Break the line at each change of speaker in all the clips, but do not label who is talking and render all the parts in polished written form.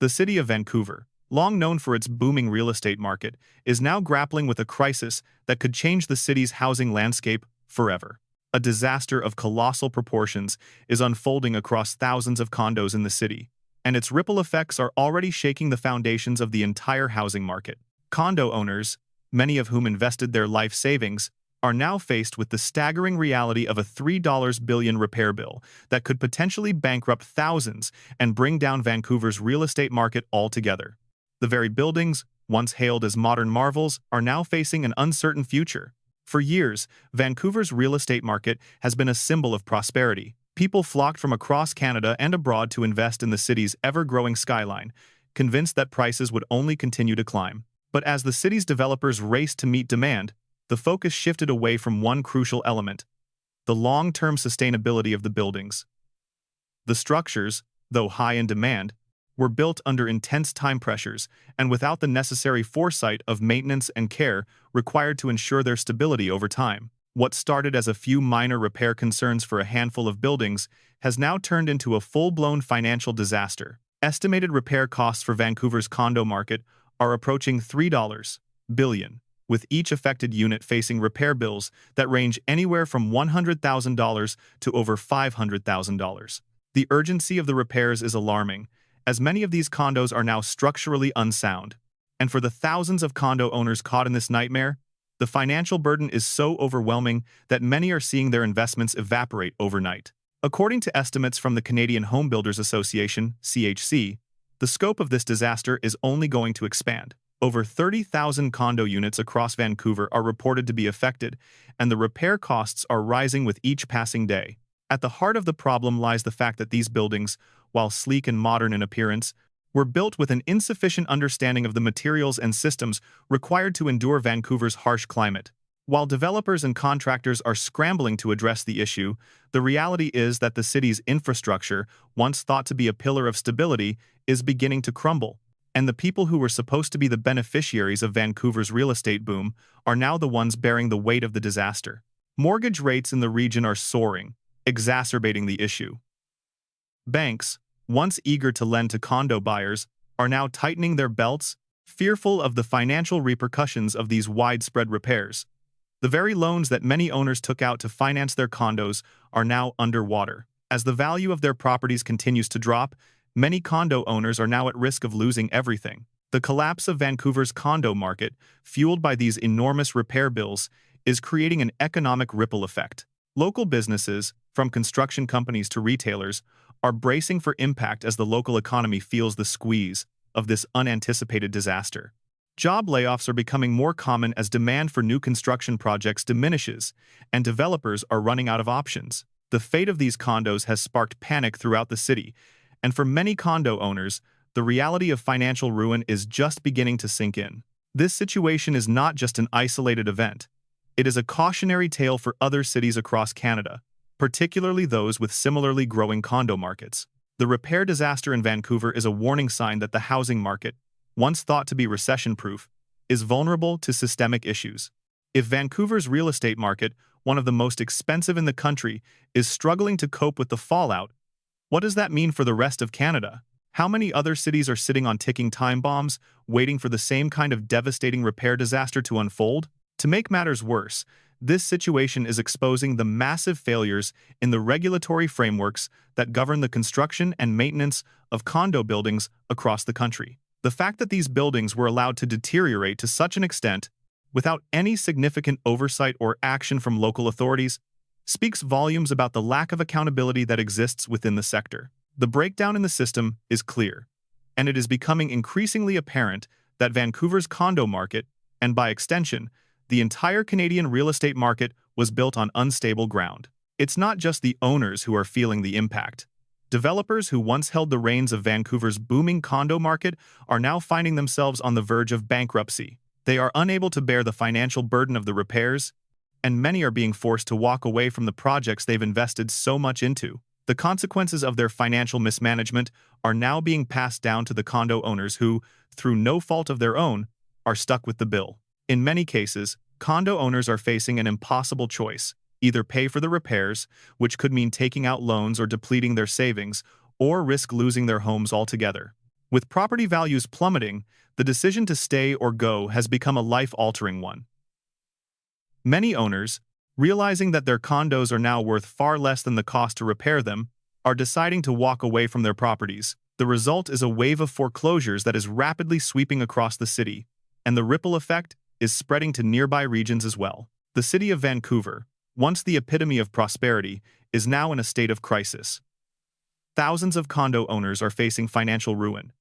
The city of Vancouver, long known for its booming real estate market, is now grappling with a crisis that could change the city's housing landscape forever. A disaster of colossal proportions is unfolding across thousands of condos in the city, and its ripple effects are already shaking the foundations of the entire housing market. Condo owners, many of whom invested their life savings, are now faced with the staggering reality of a $3 billion repair bill that could potentially bankrupt thousands and bring down Vancouver's real estate market altogether. The very buildings, once hailed as modern marvels, are now facing an uncertain future. For years, Vancouver's real estate market has been a symbol of prosperity. People flocked from across Canada and abroad to invest in the city's ever-growing skyline, convinced that prices would only continue to climb. But as the city's developers raced to meet demand, the focus shifted away from one crucial element: the long-term sustainability of the buildings. The structures, though high in demand, were built under intense time pressures and without the necessary foresight of maintenance and care required to ensure their stability over time. What started as a few minor repair concerns for a handful of buildings has now turned into a full-blown financial disaster. Estimated repair costs for Vancouver's condo market are approaching $3 billion, with each affected unit facing repair bills that range anywhere from $100,000 to over $500,000. The urgency of the repairs is alarming, as many of these condos are now structurally unsound. And for the thousands of condo owners caught in this nightmare, the financial burden is so overwhelming that many are seeing their investments evaporate overnight. According to estimates from the Canadian Home Builders Association, CHC, the scope of this disaster is only going to expand. Over 30,000 condo units across Vancouver are reported to be affected, and the repair costs are rising with each passing day. At the heart of the problem lies the fact that these buildings, while sleek and modern in appearance, were built with an insufficient understanding of the materials and systems required to endure Vancouver's harsh climate. While developers and contractors are scrambling to address the issue, the reality is that the city's infrastructure, once thought to be a pillar of stability, is beginning to crumble. And the people who were supposed to be the beneficiaries of Vancouver's real estate boom are now the ones bearing the weight of the disaster. Mortgage rates in the region are soaring, exacerbating the issue. Banks, once eager to lend to condo buyers, are now tightening their belts, fearful of the financial repercussions of these widespread repairs. The very loans that many owners took out to finance their condos are now underwater. As the value of their properties continues to drop, many condo owners are now at risk of losing everything. The collapse of Vancouver's condo market, fueled by these enormous repair bills, is creating an economic ripple effect. Local businesses, from construction companies to retailers, are bracing for impact as the local economy feels the squeeze of this unanticipated disaster. Job layoffs are becoming more common as demand for new construction projects diminishes, and developers are running out of options. The fate of these condos has sparked panic throughout the city, and for many condo owners, the reality of financial ruin is just beginning to sink in. This situation is not just an isolated event. It is a cautionary tale for other cities across Canada, particularly those with similarly growing condo markets. The repair disaster in Vancouver is a warning sign that the housing market, once thought to be recession-proof, is vulnerable to systemic issues. If Vancouver's real estate market, one of the most expensive in the country, is struggling to cope with the fallout, what does that mean for the rest of Canada? How many other cities are sitting on ticking time bombs, waiting for the same kind of devastating repair disaster to unfold? To make matters worse, this situation is exposing the massive failures in the regulatory frameworks that govern the construction and maintenance of condo buildings across the country. The fact that these buildings were allowed to deteriorate to such an extent, without any significant oversight or action from local authorities, speaks volumes about the lack of accountability that exists within the sector. The breakdown in the system is clear, and it is becoming increasingly apparent that Vancouver's condo market, and by extension, the entire Canadian real estate market, was built on unstable ground. It's not just the owners who are feeling the impact. Developers who once held the reins of Vancouver's booming condo market are now finding themselves on the verge of bankruptcy. They are unable to bear the financial burden of the repairs, and many are being forced to walk away from the projects they've invested so much into. The consequences of their financial mismanagement are now being passed down to the condo owners who, through no fault of their own, are stuck with the bill. In many cases, condo owners are facing an impossible choice: either pay for the repairs, which could mean taking out loans or depleting their savings, or risk losing their homes altogether. With property values plummeting, the decision to stay or go has become a life-altering one. Many owners, realizing that their condos are now worth far less than the cost to repair them, are deciding to walk away from their properties. The result is a wave of foreclosures that is rapidly sweeping across the city, and the ripple effect is spreading to nearby regions as well. The city of Vancouver, once the epitome of prosperity, is now in a state of crisis. Thousands of condo owners are facing financial ruin,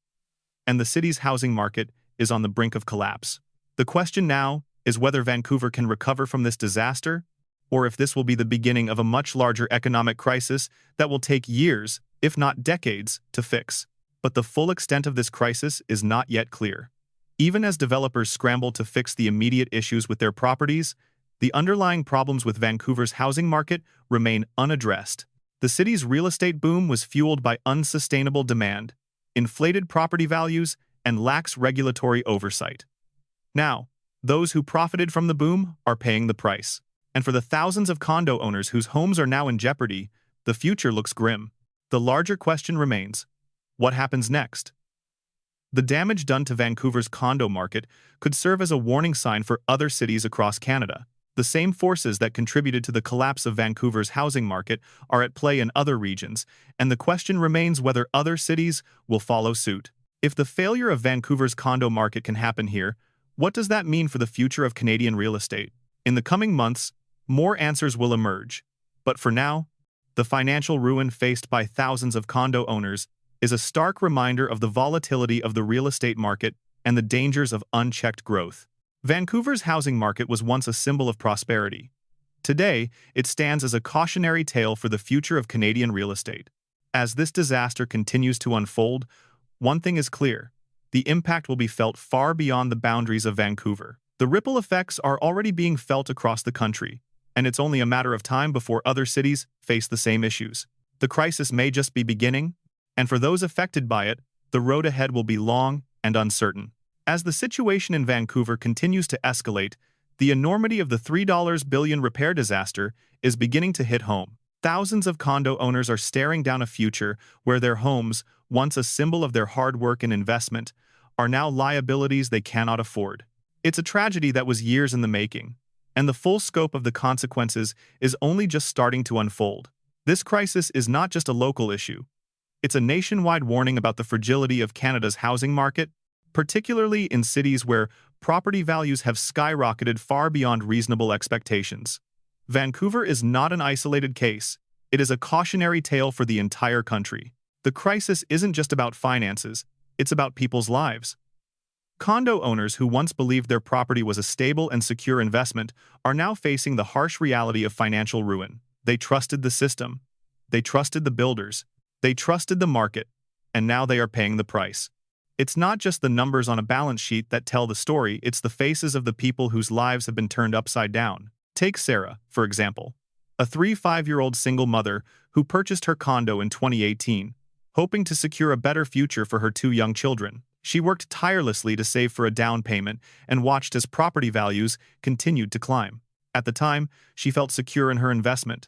and the city's housing market is on the brink of collapse. The question now is whether Vancouver can recover from this disaster, or if this will be the beginning of a much larger economic crisis that will take years, if not decades, to fix. But the full extent of this crisis is not yet clear. Even as developers scramble to fix the immediate issues with their properties, the underlying problems with Vancouver's housing market remain unaddressed. The city's real estate boom was fueled by unsustainable demand, inflated property values, and lax regulatory oversight. Now, those who profited from the boom are paying the price. And for the thousands of condo owners whose homes are now in jeopardy, the future looks grim. The larger question remains: what happens next? The damage done to Vancouver's condo market could serve as a warning sign for other cities across Canada. The same forces that contributed to the collapse of Vancouver's housing market are at play in other regions, and the question remains whether other cities will follow suit. If the failure of Vancouver's condo market can happen here, what does that mean for the future of Canadian real estate? In the coming months, more answers will emerge. But for now, the financial ruin faced by thousands of condo owners is a stark reminder of the volatility of the real estate market and the dangers of unchecked growth. Vancouver's housing market was once a symbol of prosperity. Today, it stands as a cautionary tale for the future of Canadian real estate. As this disaster continues to unfold, one thing is clear: the impact will be felt far beyond the boundaries of Vancouver. The ripple effects are already being felt across the country, and it's only a matter of time before other cities face the same issues. The crisis may just be beginning, and for those affected by it, the road ahead will be long and uncertain. As the situation in Vancouver continues to escalate, the enormity of the $3 billion repair disaster is beginning to hit home. Thousands of condo owners are staring down a future where their homes, once a symbol of their hard work and investment, are now liabilities they cannot afford. It's a tragedy that was years in the making, and the full scope of the consequences is only just starting to unfold. This crisis is not just a local issue. It's a nationwide warning about the fragility of Canada's housing market, particularly in cities where property values have skyrocketed far beyond reasonable expectations. Vancouver is not an isolated case. It is a cautionary tale for the entire country. The crisis isn't just about finances, it's about people's lives. Condo owners who once believed their property was a stable and secure investment are now facing the harsh reality of financial ruin. They trusted the system. They trusted the builders. They trusted the market. And now they are paying the price. It's not just the numbers on a balance sheet that tell the story, it's the faces of the people whose lives have been turned upside down. Take Sarah, for example, a 5-year-old single mother who purchased her condo in 2018, hoping to secure a better future for her 2 young children. She worked tirelessly to save for a down payment and watched as property values continued to climb. At the time, she felt secure in her investment.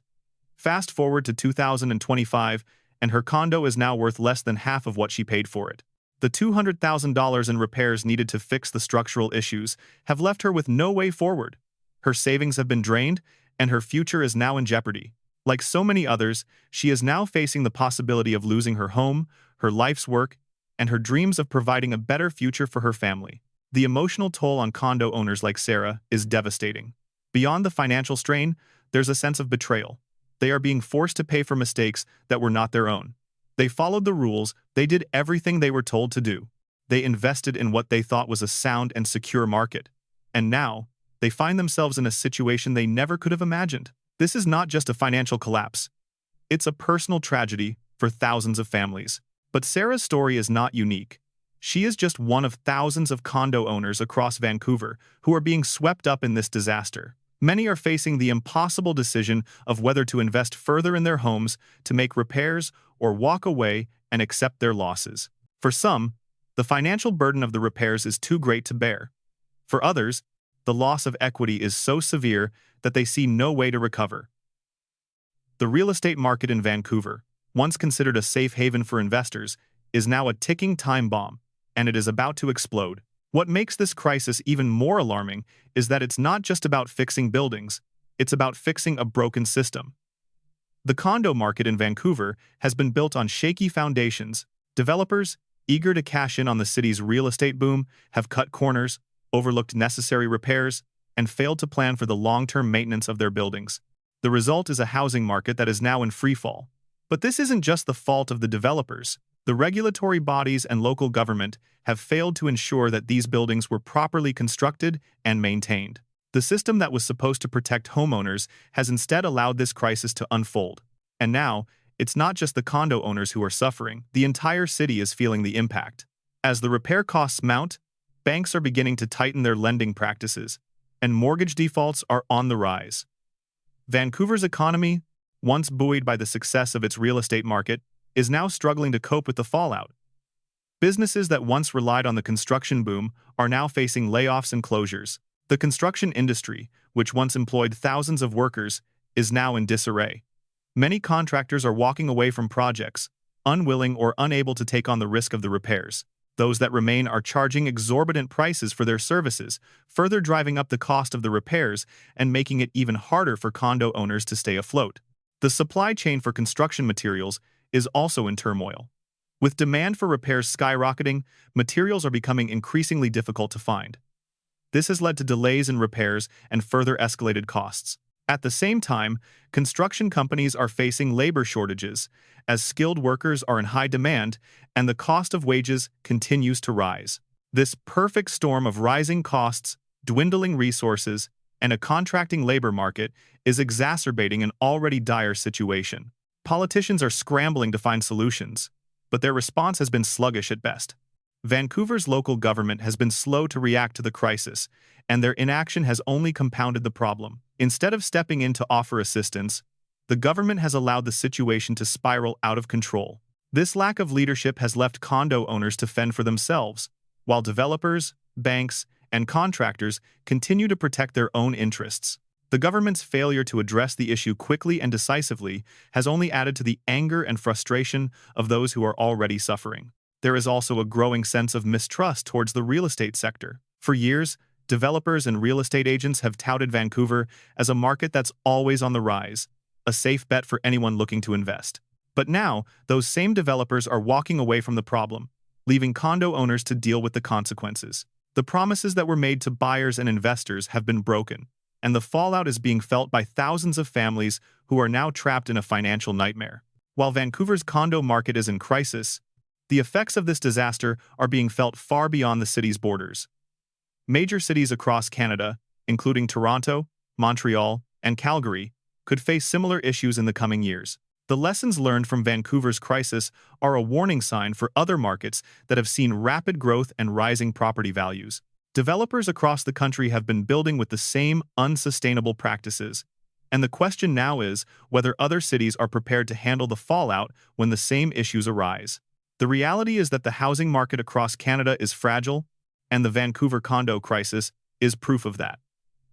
Fast forward to 2025, and her condo is now worth less than half of what she paid for it. The $200,000 in repairs needed to fix the structural issues have left her with no way forward. Her savings have been drained, and her future is now in jeopardy. Like so many others, she is now facing the possibility of losing her home, her life's work, and her dreams of providing a better future for her family. The emotional toll on condo owners like Sarah is devastating. Beyond the financial strain, there's a sense of betrayal. They are being forced to pay for mistakes that were not their own. They followed the rules, they did everything they were told to do. They invested in what they thought was a sound and secure market. And now, they find themselves in a situation they never could have imagined. This is not just a financial collapse. It's a personal tragedy for thousands of families. But Sarah's story is not unique. She is just one of thousands of condo owners across Vancouver who are being swept up in this disaster. Many are facing the impossible decision of whether to invest further in their homes, to make repairs, or walk away and accept their losses. For some, the financial burden of the repairs is too great to bear. For others, the loss of equity is so severe that they see no way to recover. The real estate market in Vancouver, once considered a safe haven for investors, is now a ticking time bomb, and it is about to explode. What makes this crisis even more alarming is that it's not just about fixing buildings, it's about fixing a broken system. The condo market in Vancouver has been built on shaky foundations. Developers, eager to cash in on the city's real estate boom, have cut corners, overlooked necessary repairs, and failed to plan for the long-term maintenance of their buildings. The result is a housing market that is now in freefall. But this isn't just the fault of the developers. The regulatory bodies and local government have failed to ensure that these buildings were properly constructed and maintained. The system that was supposed to protect homeowners has instead allowed this crisis to unfold. And now, it's not just the condo owners who are suffering, the entire city is feeling the impact. As the repair costs mount, banks are beginning to tighten their lending practices, and mortgage defaults are on the rise. Vancouver's economy, once buoyed by the success of its real estate market, is now struggling to cope with the fallout. Businesses that once relied on the construction boom are now facing layoffs and closures. The construction industry, which once employed thousands of workers, is now in disarray. Many contractors are walking away from projects, unwilling or unable to take on the risk of the repairs. Those that remain are charging exorbitant prices for their services, further driving up the cost of the repairs and making it even harder for condo owners to stay afloat. The supply chain for construction materials is also in turmoil. With demand for repairs skyrocketing, materials are becoming increasingly difficult to find. This has led to delays in repairs and further escalated costs. At the same time, construction companies are facing labor shortages, as skilled workers are in high demand and the cost of wages continues to rise. This perfect storm of rising costs, dwindling resources, and a contracting labor market is exacerbating an already dire situation. Politicians are scrambling to find solutions, but their response has been sluggish at best. Vancouver's local government has been slow to react to the crisis, and their inaction has only compounded the problem. Instead of stepping in to offer assistance, the government has allowed the situation to spiral out of control. This lack of leadership has left condo owners to fend for themselves, while developers, banks, and contractors continue to protect their own interests. The government's failure to address the issue quickly and decisively has only added to the anger and frustration of those who are already suffering. There is also a growing sense of mistrust towards the real estate sector. For years, developers and real estate agents have touted Vancouver as a market that's always on the rise, a safe bet for anyone looking to invest. But now, those same developers are walking away from the problem, leaving condo owners to deal with the consequences. The promises that were made to buyers and investors have been broken, and the fallout is being felt by thousands of families who are now trapped in a financial nightmare. While Vancouver's condo market is in crisis, the effects of this disaster are being felt far beyond the city's borders. Major cities across Canada, including Toronto, Montreal, and Calgary, could face similar issues in the coming years. The lessons learned from Vancouver's crisis are a warning sign for other markets that have seen rapid growth and rising property values. Developers across the country have been building with the same unsustainable practices, and the question now is whether other cities are prepared to handle the fallout when the same issues arise. The reality is that the housing market across Canada is fragile, and the Vancouver condo crisis is proof of that.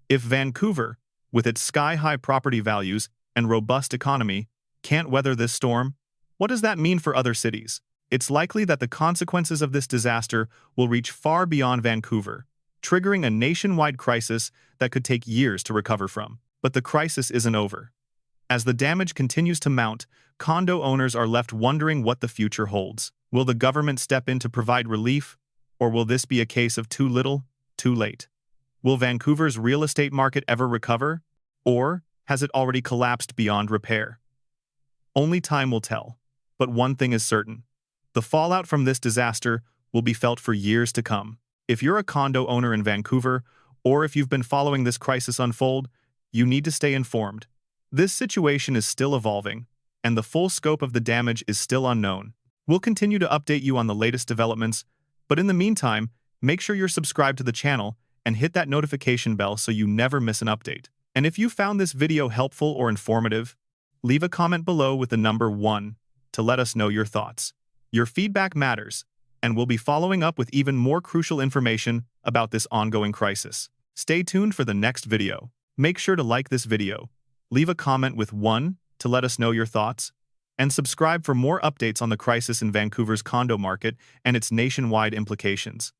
If Vancouver, with its sky-high property values and robust economy, can't weather this storm, what does that mean for other cities? It's likely that the consequences of this disaster will reach far beyond Vancouver, triggering a nationwide crisis that could take years to recover from. But the crisis isn't over. As the damage continues to mount, condo owners are left wondering what the future holds. Will the government step in to provide relief, or will this be a case of too little, too late? Will Vancouver's real estate market ever recover, or has it already collapsed beyond repair? Only time will tell, but one thing is certain. The fallout from this disaster will be felt for years to come. If you're a condo owner in Vancouver, or if you've been following this crisis unfold, you need to stay informed. This situation is still evolving, and the full scope of the damage is still unknown. We'll continue to update you on the latest developments, but in the meantime, make sure you're subscribed to the channel and hit that notification bell so you never miss an update. And if you found this video helpful or informative, leave a comment below with the number 1 to let us know your thoughts. Your feedback matters, and we'll be following up with even more crucial information about this ongoing crisis. Stay tuned for the next video. Make sure to like this video, leave a comment with 1 to let us know your thoughts, and subscribe for more updates on the crisis in Vancouver's condo market and its nationwide implications.